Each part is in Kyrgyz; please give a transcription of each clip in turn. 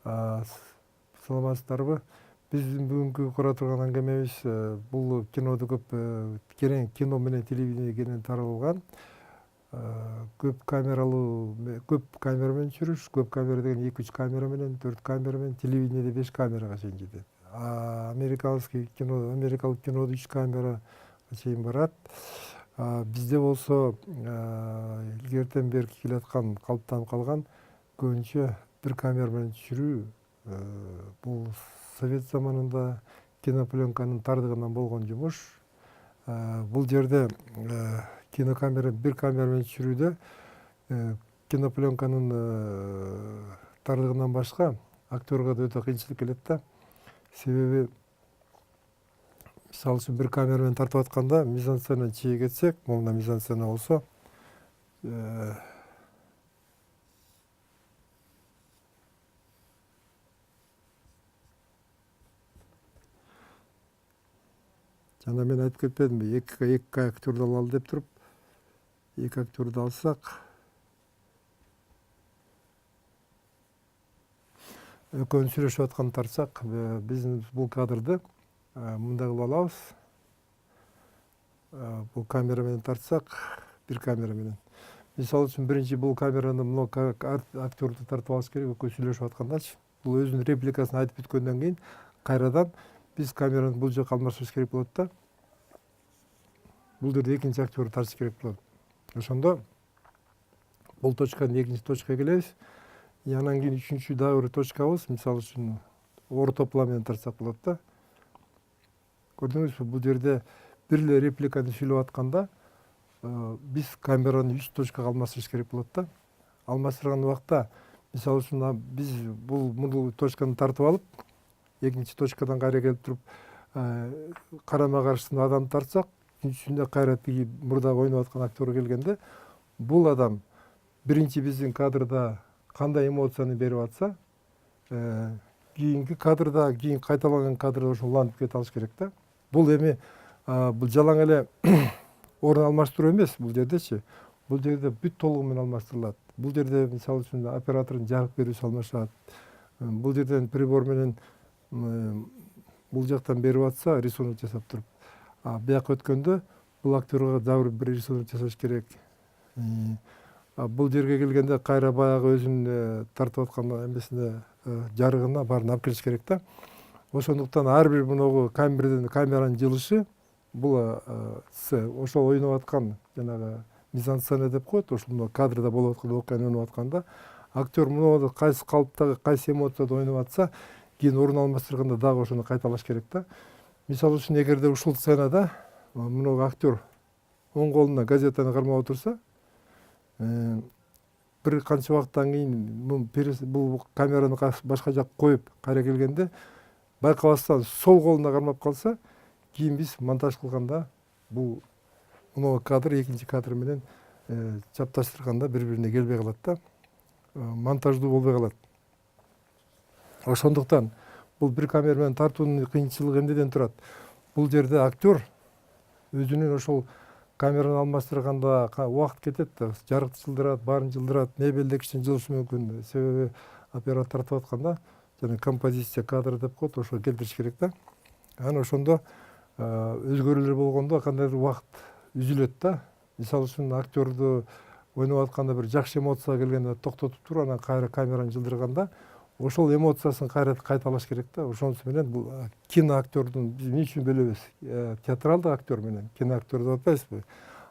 Саламатсыздарбы? Биздин бүгүнкү кура турган аңгемебиз бул киноду көп кино менен телевидение кенен таралган. Көп камера менен жүрүш, көп камера деген 2-3 камера менен, 4 камера менен, телевидениеде 5 камерага чейин жетет. Америкалык киноду 3 камерага чейин барат. Бизде болсо илгертен бери келаткан, калыптанып калган көбүнчө бир камера менен түшүрүү. Бул совет заманында кинопленканын тардыгынан болгон жумуш. Бул жерде бир камера менен түшүрүүдө кинопленканын тардыгынан башка актерга да өтө кыйынчылык келет да. Себеби мисалы үчүн бир камера менен тартып атканда мизансцена чие кетсек, момунда мизансцена болсо жана мен айтып кетпедимби, эки актерду алалы деп туруп, эки актерду алсак, экөөнүн сүйлөшүп атканын тартсак, биздин бул кадрды мындай кылып алабыз. Бул камера менен тартсак, бир камера менен. Мисалы үчүн биринчи бул камераны мына актерду тартып алыш керек, экөө сүйлөшүп аткандачы. Бул өзүнүн репликасын айтып бүткөндөн кийин кайрадан биз камераны бул жака алмаштырыш керек болот да. Бул жерде экинчи актерду тартыш керек болот. Ошондо бул точкадан экинчи точкага келебиз. Анан кийин үчүнчү дагы бир точкабыз, мисалы үчүн орто план менен тартсак болот да. Көрдүңүзбү, бул жерде бир эле репликаны сүйлөп атканда биз камераны 3 точкага алмаштырыш керек болот да. Алмаштырган убакта, мисалы үчүн биз бул точканы тартып алып, экинчи точкадан кайра келип туруп карама каршысына адам тартсак, үчүнчүсүндө кайра тиги мурдагы ойноп аткан актер келгенде, бул адам биринчи биздин кадрда кандай эмоцияны берип атса, кийинки кадрда, кийин кайталанган кадрда ошол улантып кете алыш керек да. Бул эми бул жалаң эле орун алмаштыруу эмес бул жердечи. Бул жерде бүт толугу менен алмаштырылат. Бул жерде мисалы үчүн оператордун жарык берүүсү алмашат. Бул жерден прибор менен бул жактан берип атса, рисунок жасап туруп, бияка өткөндө бул актерга дагы бир рисунок жасаш керек. Бул жерге келгенде кайра баягы өзүнүн тартып аткан эмесине, жарыгына баарын алып келиш керек да. Ошондуктан ар бир мынагу камеранын жылышы бул ошол ойноп аткан жанагы мизансцена деп коет, ошол кадрда болуп аткан окуяны ойноп атканда актер мынабу кайсы калыптагы, кайсы эмоцияда ойноп атса, кийин орун алмаштырганда дагы ошону кайталаш керек да. Мисалы үчүн эгерде ушул сценада мынагу актер оң колуна газетаны кармап отурса, бир канча убакыттан кийин бул камераны башка жакка коюп кайра келгенде байкабастан сол колуна кармап калса, кийин биз монтаж кылганда бул мынау кадр экинчи кадр менен чапташтырганда бири-бирине келбей калат да. Монтаждуу болбой калат. Ошондуктан бул бир камера менен тартуунун кыйынчылыгы эмнеден турат? Бул жерде актер өзүнүн ошол камераны алмаштырганда убакыт кетет да, жарыкты жылдырат, баарын жылдырат, мебелде кичине жылышы мүмкүн. Себеби оператор тартып атканда жана композиция кадр деп коет, ошо келтириш керек да. Анан ошондо өзгөрүүлөр болгондо кандайдыр убакыт үзүлөт да. Мисалы үчүн актерду ойноп атканда бир жакшы эмоцияга келгенде токтотуп туруп, анан кайра камераны жылдырганда ошол эмоциясын кайра кайталаш керек да. Ошонусу менен бул киноактердун биз эмне үчүн бөлөбүз? Театралдык актер менен киноактер деп атпайбызбы?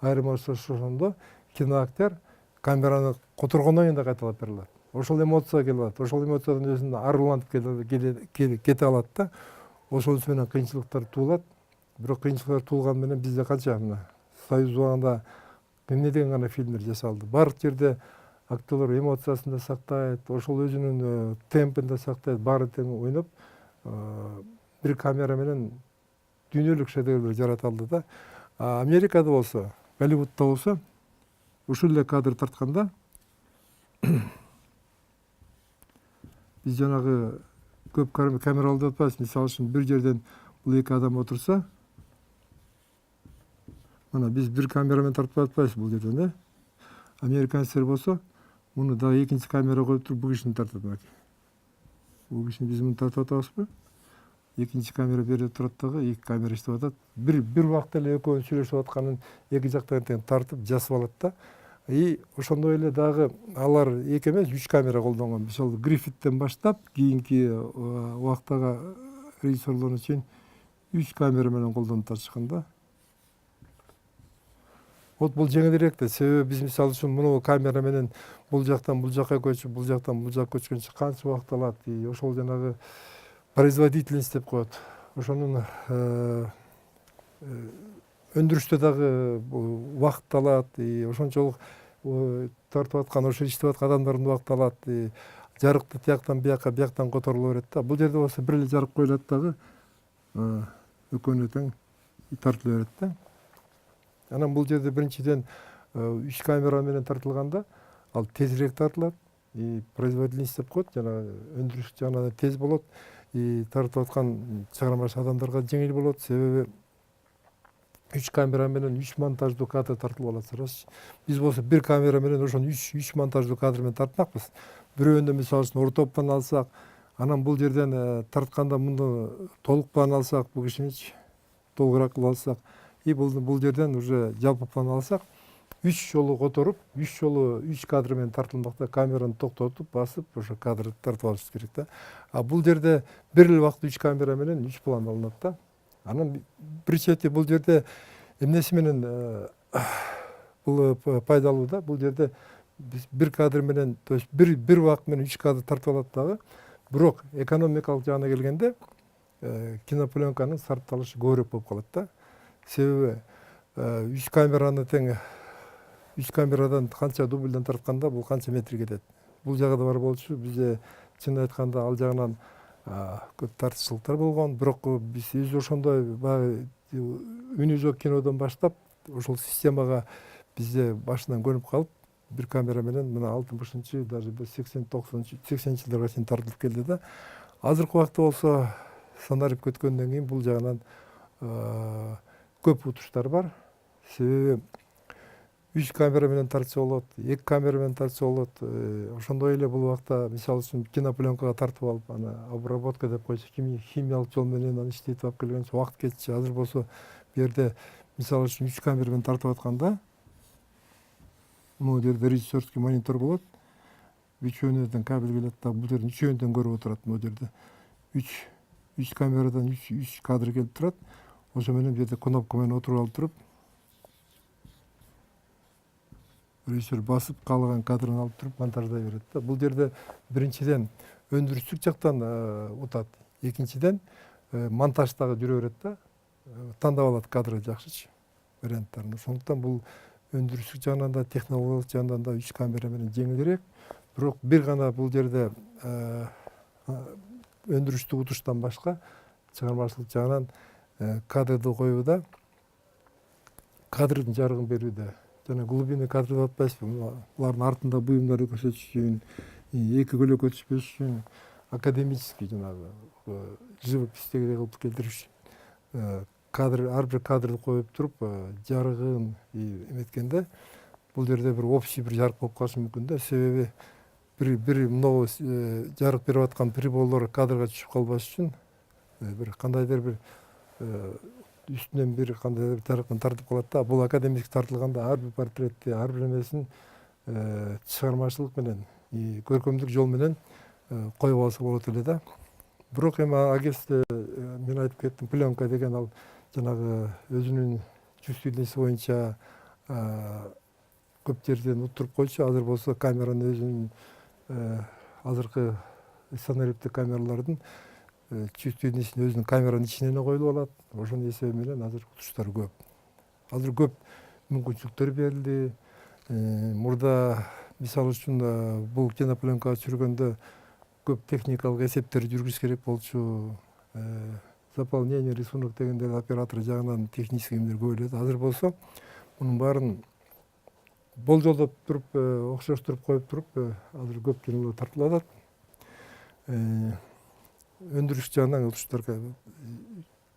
Айырмасы ошондо киноактер камераны которгондон кийин да кайталап бере алат. Ошол эмоция келип алат. Ошол эмоциядан өзүн арулантып кете алат да. Ошонусу менен кыйынчылыктар туулат. Бирок кыйынчылыктар туулган менен бизде канча Союз убагында эмне деген гана фильмдер жасалды. Баардык жерде актерлор эмоциясын да сактайт, ошол өзүнүн темпин да сактайт, баары тең ойноп, бир камера менен дүйнөлүк шедеврлер жарата алды да. Америкада болсо, Голливудда болсо, ушул эле кадр тартканда биз жанагы көп камералуу деп атпайбыз. Мисалы үчүн бир жерден бул эки адам отурса, мына биз бир камера менен тартып атпайбыз бул жерден, американецтер болсо, муну дагы экинчи камера коюп туруп бу кишини тартат. бул кишини биз муну тартып атабызбы? Экинчи камера берде турат дагы, эки камера иштеп атат. Бир убакта эле экөөнүн сүйлөшүп атканын эки жактан тең тартып жазып алат да. И ошондой эле дагы алар эки эмес 3 камера колдонгон. Мисалы Гриффиттен баштап кийинки убактагы режиссерлордун чейин 3 камера менен колдонуп тартышкан да. Вот бул жеңилирээк да. Себеби биз мисалы үчүн муну камера менен бул жактан бул жакка көчүп, бул жактан бул жакка көчкөнчө канча убакыт алат. И ошол жанагы производительность деп коет. Ошонун өндүрүштө дагы убакыт алат. И ошончолук тартып аткан, ошо иштеп аткан адамдардын убакыты алат. Жарыкты тияктан бияктан которула берет да. Бул жерде болсо бир эле жарык коюлат дагы экөөнү тең тартыла берет да. Анан бул жерде биринчиден 3 камера менен тартылганда ал тезирээк тартылат. И производительность деп коет, жана өндүрүш жагынан тез болот. И тартып аткан чыгармачы адамдарга жеңил болот. Себеби 3 камера менен 3 монтаждуу кадр тартылып алат сразу. Биз болсо бир камера менен ошону 3 монтаждуу кадр менен тартмакпыз. Бирөөнү мисалы үчүн орто план алсак, анан бул жерден тартканда мунду толук план алсак, бул кишиничи толугураак кылып алсак, и бул жерден уже жалпы план алсак, 3 жолу которуп, 3 жолу 3 кадр менен тартылмакта камераны токтотуп, басып, ошо кадрды тартып алыш керек да. А бул жерде бир эле убакытта 3 камера менен 3 план алынат да. Анан бир чети бул жерде эмнеси менен бул пайдалуу да. Бул жерде биз бир кадр менен, то есть бир убакыт менен 3 кадр тартып алат дагы. Бирок экономикалык жагына келгенде кинопленканын сарпталышы көбүрөөк болуп калат да. Себеби 3 камераны тең 3 камерадан канча дубльден тартканда бул канча метр кетет. Бул жагы да бар болчу. Бизде чын айтканда ал жагынан көп тартышчылыктар болгон. Бирок биз ошондой баягы үнүзөк кинодон баштап ошол системага бизде башынан көнүп калып, бир камера менен мына 60-чы, даже 80-90-80 жылдарга чейин тартылып келди да. Азыркы убакта болсо санарип кеткөндөн кийин бул жагынан көп утуштар бар. Себеби 3 камера менен тартса болот, 2 камера менен тартса болот. Ошондой эле бул убакта мисалы үчүн кинопленкага тартып алып, аны обработка деп койчу, химиялык жол менен аны иштетип алып келгенче убакыт кетчү. Азыр болсо бу жерде мисалы үчүн 3 камера менен тартып атканда, могу жерде режиссерский монитор болот. Үчөөнүдөн кабель келет да, бул жерден үчөөнүдөн көрүп отурат. Могу жерде 3 камерадан 3 кадр келип турат. Ошо менен бу жерде кнопка менен отуруп алып туруп, режиссер басып каалаган кадрын алып туруп монтаждай берет да. Бул жерде биринчиден өндүрүштүк жактан утат. Экинчиден монтаж дагы жүрө берет да. Тандап алат кадры жакшычы варианттарын. Ошондуктан бул өндүрүштүк жагынан да, технологиялык жагынан да 3 камера менен жеңилирээк. Бирок бир гана бул жерде өндүрүштүк утуштан башка чыгармачылык жагынан кадрды коюуда, кадрдын жарыгын берүүдө, жана глубинный кадр деп атпайсызбы? Булардын артында буюмдарды көрсөтүш үчүн, эки көлөкө түшпөш үчүн, академический жанагы живопистегидей кылып келтириш үчүн кадр, ар бир кадрды коюп туруп, жарыгын эметкенде бул жерде бир общий бир жарык болуп калышы мүмкүн да. Себеби бир могу жарык берип аткан приборлор кадрга түшүп калбаш үчүн бир кандайдыр бир үстүнөн бир кандайдыр бир жарыктан тартып калат да. Бул академик тартылганда ар бир портретти, ар бир эмесин чыгармачылык менен, көркөмдүк жол менен коюп алса болот эле да. Бирок эми агентство, мен айтып кеттим, пленка деген ал жанагы өзүнүн чувствительности боюнча көп жерден уттуруп койчу. Азыр болсо камеранын өзүнүн азыркы сонариптик камералардын чувствительностью өзүнүн камеранын ичине коюлуп алат. Ошонун эсеби менен азыр утуштар көп. Азыр көп мүмкүнчүлүктөр берилди. Мурда мисалы үчүн бул кинопленкага түшүргөндө көп техникалык эсептер жүргүзүш керек болчу. Заполнение, рисунок дегендер оператор жагынан технический эмелер көп эле. Азыр болсо мунун баарын болжолдоп туруп, окшоштуруп коюп туруп, азыр көп кинолор тартылып атат. Өндүрүш жагынан утуштар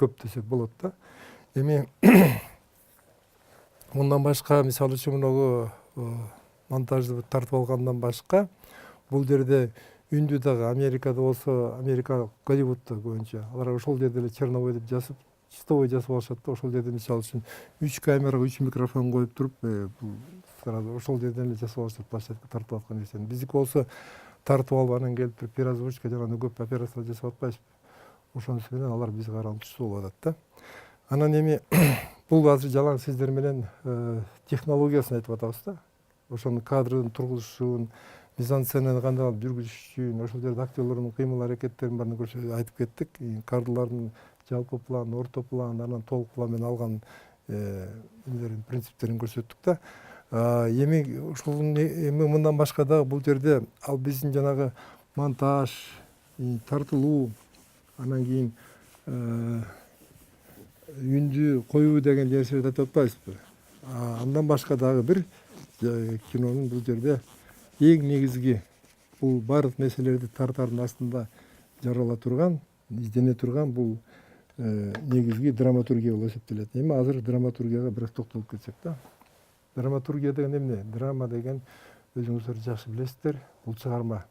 көп десек болот да. Эми мындан башка мисалы үчүн монтажды тартып алгандан башка бул жерде үндү дагы Америкада болсо, Америка Голливудта көбүнчө алар ошол жерде эле черновой деп жазып, чистовой жасап алышат да. Ошол жерде мисалы үчүн 3 камерага 3 микрофон коюп туруп, бул сразу ошол жерден эле жасап алышат, площадка тартып аткан нерсени. Биздики болсо тартып алып анан келип туруп переозвучка жана көп операциялар жасап атпайбызбы. Ошонусу менен алар бизге карамычысуу болуп атат да. Анан эми бул азыр жалаң сөздөр менен технологиясын айтып атабыз да. Ошонун кадрдын тургузушун, мизансценаны кандай кылып жүргүзүшүн, ошол жерде актерлордун кыймыл аракеттерин баарын айтып кеттик. Кадрлардын жалпы план, орто план, анан толук план менен алган принциптерин көрсөттүк да. Эми ушул эми мындан башка дагы бул жерде ал биздин жанагы монтаж, тартылуу, анан кийин үндү коюу деген нерселерди айтып атпайбызбы? Андан башка дагы бир кинонун бул жерде эң негизги бул баардык нерселерди тартардын астында жарала турган, издене турган бул негизги драматургия болуп эсептелет. Эми азыр драматургияга бирок токтолуп кетсек да. Драматургия деген эмне? Драма деген өзүңүздөр жакшы билесиздер, бул чыгарма.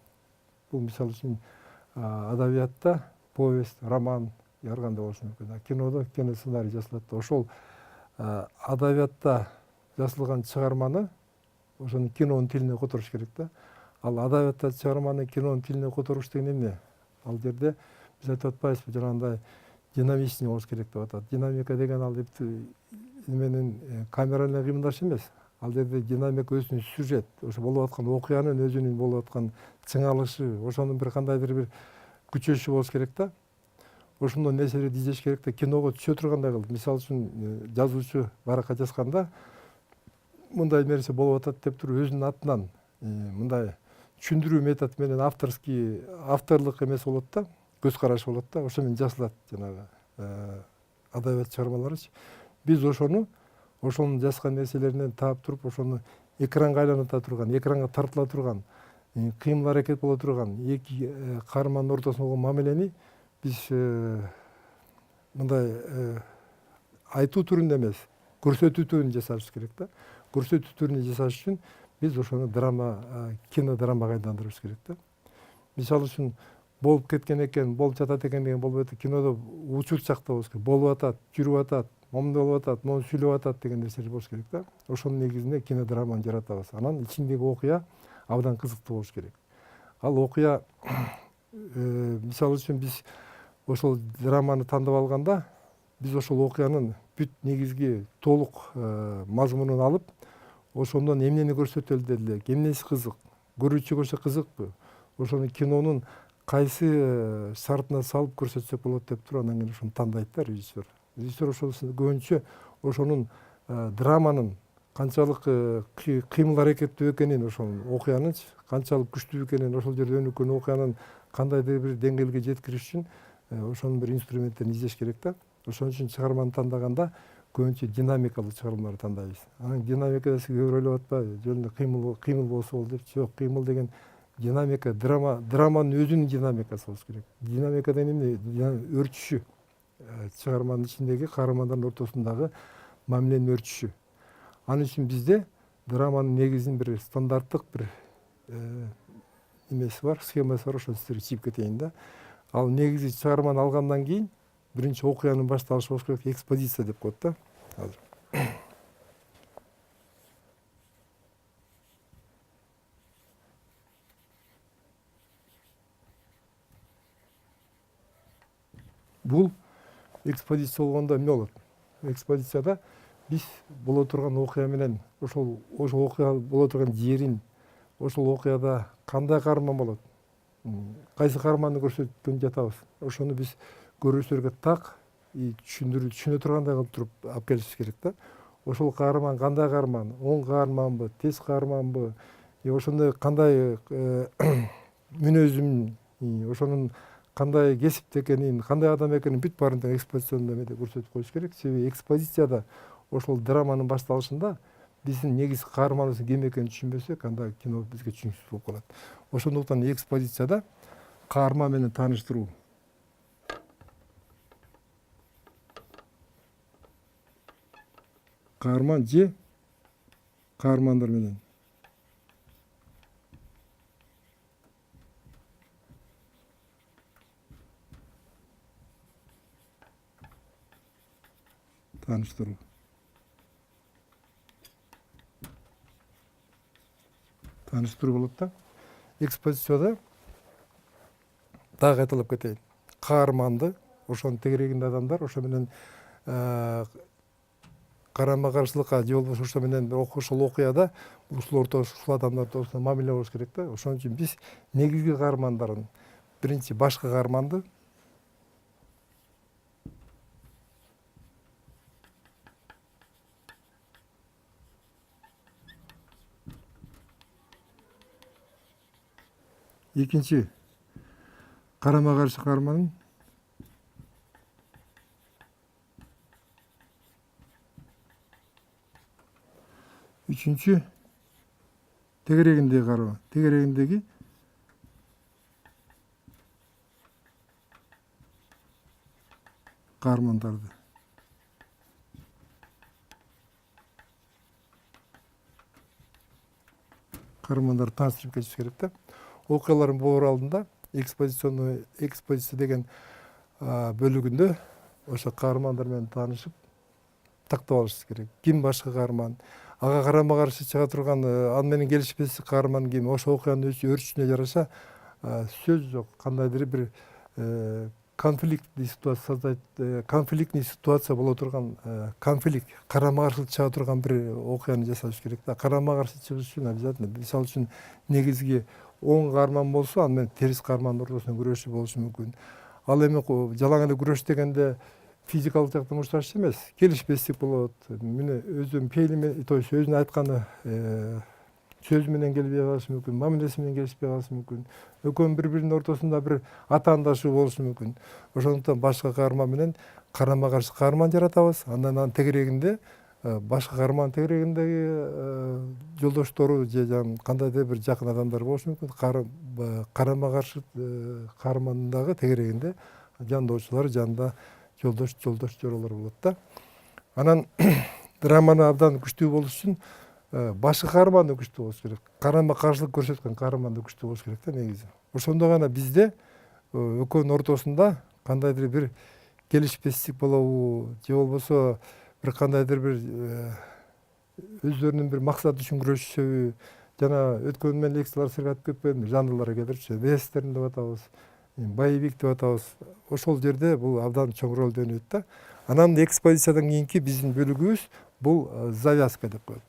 Бул мисалы үчүн адабиятта повесть, роман ар кандай болушу мүмкүн. Кинодо киносценарий жазылат да. Ошол адабиятта жазылган чыгарманы ошону кинонун тилине которуш керек да. Ал адабиятта чыгарманы кинонун тилине которуш деген эмне? Ал жерде биз айтып атпайбызбы, жанагындай динамичный болуш керек деп атат. Динамика деген ал эменин камералык кыймылдаш эмес. Ал жерде динамика өзүнүн сюжет, ошо болуп аткан окуянын өзүнүн болуп аткан чыңалышы, ошонун бир кандайдыр бир күчөшү болуш керек да. Ошондой нерселерди издеш керек да. Киного түшө тургандай кылып, мисалы үчүн жазуучу баракка жазганда мындай нерсе болуп атат деп туруп өзүнүн атынан мындай түшүндүрүү метод менен авторлук эмес болот да, көз карашы болот да. Ошо менен жазылат жанагы адабият чыгармаларычы. Биз ошонун жазган нерселеринен таап туруп, ошону экранга айланата турган, экранга тартыла турган, кыймыл аракет боло турган эки каармандын ортосундагы мамилени биз мындай айтуу түрүндө эмес, көрсөтүү түрүндө жасашыбыз керек да. Көрсөтүү түрүндө жасаш үчүн биз ошону кинодрамага айландырыбыз керек да. Мисалы үчүн болуп кеткен экен, болуп жатат экен деген болбой атат. Кинодо учур чакта болуш керек. Болуп атат, жүрүп атат, момундай болуп атат, мону сүйлөп атат деген нерселер болуш керек да. Ошонун негизинде кинодраманы жаратабыз. Анан ичиндеги окуя абдан кызыктуу болуш керек. Ал окуя мисалы үчүн биз ошол драманы тандап алганда, биз ошол окуянын бүт негизги толук мазмунун алып, ошондон эмнени көрсөтөлү элек, эмнеси кызык, көрүүчүгө ошо кызыкпы, ошону кинонун кайсы шартына салып көрсөтсөк болот деп туруп, анан кийин ошону тандайт да режиссер. Режиссер ошол көбүнчө ошонун драманын канчалык кыймыл аракеттүү экенин, ошол окуянын канчалык күчтүү экенин, ошол жерде өнүккөн окуянын кандайдыр бир деңгээлге жеткириш үчүн ошонун бир инструменттерин издеш керек да. Ошон үчүн чыгарманы тандаганда көбүнчө динамикалуу чыгармаларды тандайбыз. Анан динамика десе көп ойлоп атпайбы, жөн эле кыймыл болсо болду деп. Жок, кыймыл деген динамика, драманын өзүнүн динамикасы болуш керек. Динамика деген эмне? Өрчүшү. Чыгарманын ичиндеги каармандардын ортосундагы мамиленин өрчүшү. Ал үчүн бизде драманын негизин бир стандарттык бир эмеси бар, схемасы бар, ошону сиздерге чийип кетейин да. Ал негизи чыгарманы алгандан кийин биринчи окуянын башталышы болуш керек, экспозиция деп коет да. Азыр бул экспозиция болгондо эмне болот? Экспозицияда биз боло турган окуя менен ошол окуя боло турган жерин, ошол окуяда кандай каарман болот, кайсы каарманды көрсөткөн жатабыз. Ошону биз көрүүчүлөргө так түшүнө тургандай кылып туруп алып келишибиз керек да. Ошол каарман кандай каарман, оң каарманбы, тез каарманбы, ошондой кандай мүнөзүн, ошонун кандай кесипте экенин, кандай адам экенин бүт баарын экспозиционный эмеде көрсөтүп коюш керек. Себеби экспозицияда ошол драманын башталышында биздин негизги каарманыбыздын ким экенин түшүнбөсөк, анда кино бизге түшүнүксүз болуп калат. Ошондуктан экспозицияда каарман менен тааныштыруу, каарман же каармандар менен Тааныштыруу. Тааныштыруу болот да. Экспозицияда дагы кайталап кетейин. Каарманды, ошонун тегерегинде адамдар ошо менен карама каршылыкка же болбосо ошо менен ошол окуяда ушул ортосу ушул адамдар ортосунда мамиле болуш керек да. Ошон үчүн биз негизги каармандарын биринчи башкы каарманды, экинчи карама каршы каарманын, үчүнчү тегерегиндеги каармандарды. Каармандарды тааныштырып кетиш керек да. Окуялардын болор алдында экспозиция деген бөлүгүндө ошо каармандар менен таанышып тактап алышыбыз керек. Ким башкы каарман, ага карама каршы чыга турган аны менен келишпестик каарман ким, ошо окуянын өрчүшүнө жараша сөз жок, кандайдыр бир конфликтный ситуация боло турган, конфликт, карама каршылык чыга турган бир окуяны жасаш керек да. Карама каршы чыгыш үчүн обязательно, мисалы үчүн негизги оң каарман болсо, аны менен терс каармандын ортосунда күрөшүү болушу мүмкүн. Ал эми жалаң эле күрөш дегенде физикалык жактан мушташчы эмес, келишпестик болот. Міне өзүнүн пейили, то есть өзүнүн айтканы сөз менен келбей калышы мүмкүн, мамилеси менен келишпей калышы мүмкүн. Экөөнүн бири-биринин ортосунда бир атаандашуу болушу мүмкүн. Ошондуктан башка каарман менен карама каршы каарман жаратабыз. Андан тегерегинде башка каармандын тегерегиндеги жолдоштору же кандайдыр бир жакын адамдар болушу мүмкүн. Карама каршы каармандын дагы тегерегинде жандоочулар, жанында жолдош жоролор болот да. Анан драманы абдан күчтүү болуш үчүн башкы каарман да күчтүү болуш керек. Карама каршылык көрсөткөн каарман да күчтүү болуш керек да негизи. Ошондо гана бизде экөөнүн ортосунда кандайдыр бир келишпестик болобу же болбосо бир кандайдыр бир өздөрүнүн бир максаты үчүн күрөшүшөбү, жана өткөн мен лекциялар сыргатып кетпедимби, жандылар келирчи, вестерн деп атабыз, боевик деп атабыз. Ошол жерде бул абдан чоң ролду өнөйт да. Анан экспозициядан кийинки биздин бөлүгүбүз бул завязка деп коет.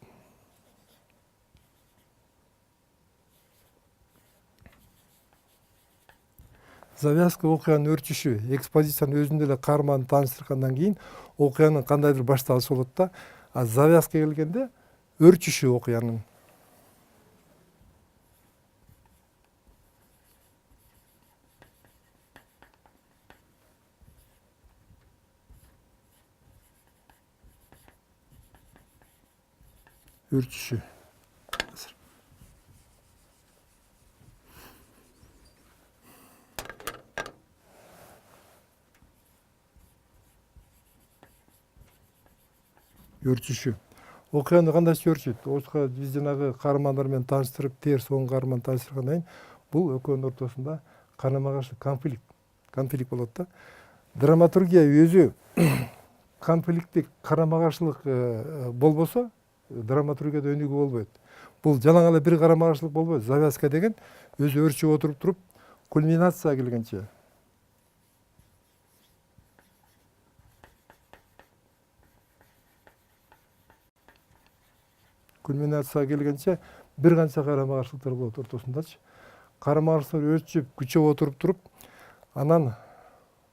Завязка окуянын өрчүшү, экспозициянын өзүндө эле каарманды тааныштыргандан кийин окуянын кандайдыр башталышы болот да. А завязка келгенде өрчүшү окуянын. Өрчүшү. Өрчүшү. Окуяны кандайча өрчүйт? Ошко биз жанагы каармандар менен тааныштырып, терс оң каарман тааныштыргандан кийин бул экөөнүн ортосунда карама каршы конфликт болот да. Драматургия өзү конфликттик карама каршылык болбосо, драматургияда өнүгүү болбойт. Бул жалаң эле бир карама каршылык болбойт. Завязка деген өзү өрчүп отуруп туруп, кульминацияга келгенче, бир канча карама каршылыктар болот ортосундачы. Карама каршылыктар өрчүп, күчөп отуруп туруп, анан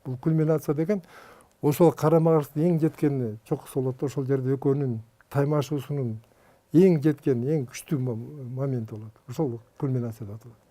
бул кульминация деген ошол карама каршылыктын эң жеткен чокусу болот да. Ошол жерде экөөнүн таймашуусунун эң жеткен, эң күчтүү моменти болот. Ошол кульминация деп аталат.